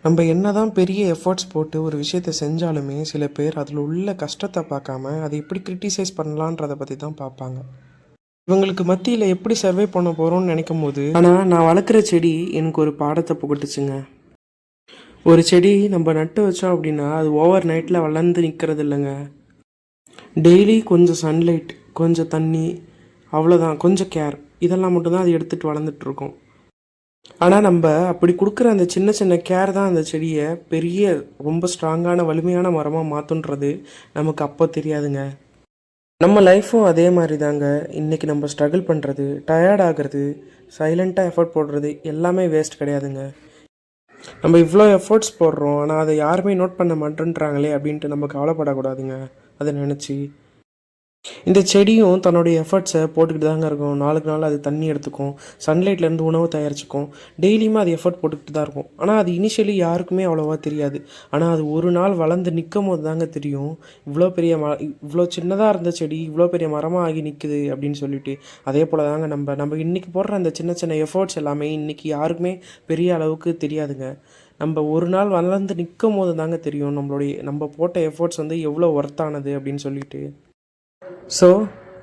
நம்ம என்னதான் பெரிய எஃபர்ட்ஸ் போட்டு ஒரு விஷயத்த செஞ்சாலுமே சில பேர் அதில் உள்ள கஷ்டத்தை பார்க்காம அதை எப்படி கிரிட்டிசைஸ் பண்ணலான்றதை பற்றி தான் பார்ப்பாங்க. இவங்களுக்கு மத்தியில் எப்படி சர்வே பண்ண போகிறோம்னு நினைக்கும் போது, ஆனால் நான் வளர்க்குற செடி எனக்கு ஒரு பாடத்தை புகட்டுச்சுங்க. ஒரு செடி நம்ம நட்டு வச்சோம் அப்படின்னா அது ஓவர் நைட்டில் வளர்ந்து நிற்கிறது இல்லைங்க. டெய்லி கொஞ்சம் சன்லைட், கொஞ்சம் தண்ணி, அவ்வளோதான், கொஞ்சம் கேர், இதெல்லாம் மட்டும்தான் அது எடுத்துகிட்டு வளர்ந்துட்டுருக்கோம். ஆனால் நம்ம அப்படி கொடுக்குற அந்த சின்ன சின்ன கேர் தான் அந்த செடியை பெரிய ரொம்ப ஸ்ட்ராங்கான வலிமையான மரமாக மாற்றுன்றது நமக்கு அப்போ தெரியாதுங்க. நம்ம லைஃப்பும் அதே மாதிரி தாங்க. இன்றைக்கி நம்ம ஸ்ட்ரகிள் பண்ணுறது, டயர்ட் ஆகிறது, சைலண்ட்டாக எஃபர்ட் போடுறது எல்லாமே வேஸ்ட் கிடையாதுங்க. நம்ம இவ்வளோ எஃபர்ட்ஸ் போடுறோம் ஆனால் அதை யாருமே நோட் பண்ண மாட்டேன்றாங்களே அப்படின்ட்டு நம்ம கவலைப்படக்கூடாதுங்க. அதை நினச்சி இந்த செடியும் தன்னுடைய எஃபர்ட்ஸை போட்டுக்கிட்டு தாங்க இருக்கும். நாளுக்கு நாள் அது தண்ணி எடுத்துக்கும், சன்லைட்லேருந்து உணவு தயாரிச்சுக்கும், டெய்லியுமே அது எஃபர்ட் போட்டுக்கிட்டு தான் இருக்கும். ஆனால் அது இனிஷியலி யாருக்குமே அவ்வளோவா தெரியாது. ஆனால் அது ஒரு நாள் வளர்ந்து நிற்கும் போது தாங்க தெரியும், இவ்வளோ பெரிய இவ்வளோ சின்னதாக இருந்த செடி இவ்வளோ பெரிய மரமாக ஆகி நிற்குது அப்படின்னு சொல்லிட்டு. அதே போல் தாங்க நம்ம இன்றைக்கி போடுற அந்த சின்ன சின்ன எஃபர்ட்ஸ் எல்லாமே இன்றைக்கி யாருக்குமே பெரிய அளவுக்கு தெரியாதுங்க. நம்ம ஒரு நாள் வளர்ந்து நிற்கும் போது தாங்க தெரியும் நம்ம போட்ட எஃபர்ட்ஸ் எவ்வளோ ஒர்த்தானது அப்படின்னு சொல்லிட்டு. ஸோ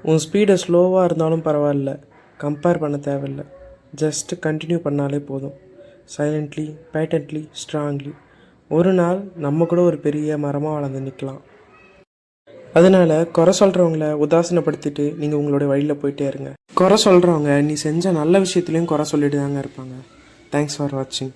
உன் ஸ்பீடை ஸ்லோவாக இருந்தாலும் பரவாயில்ல, கம்பேர் பண்ண தேவையில்ல. ஜஸ்ட்டு கண்டினியூ பண்ணாலே போதும். Silently, patiently, strongly. ஒரு நாள் நம்ம கூட ஒரு பெரிய மரமாக வளர்ந்து நிற்கலாம். அதனால் குறை சொல்கிறவங்கள உதாசீனப்படுத்திட்டு நீங்கள் உங்களுடைய வழியில் போயிட்டே இருங்க. குறை சொல்கிறவங்க நீ செஞ்ச நல்ல விஷயத்துலையும் குறை சொல்லிட்டு தாங்க இருப்பாங்க. தேங்க்ஸ் ஃபார் வாட்சிங்.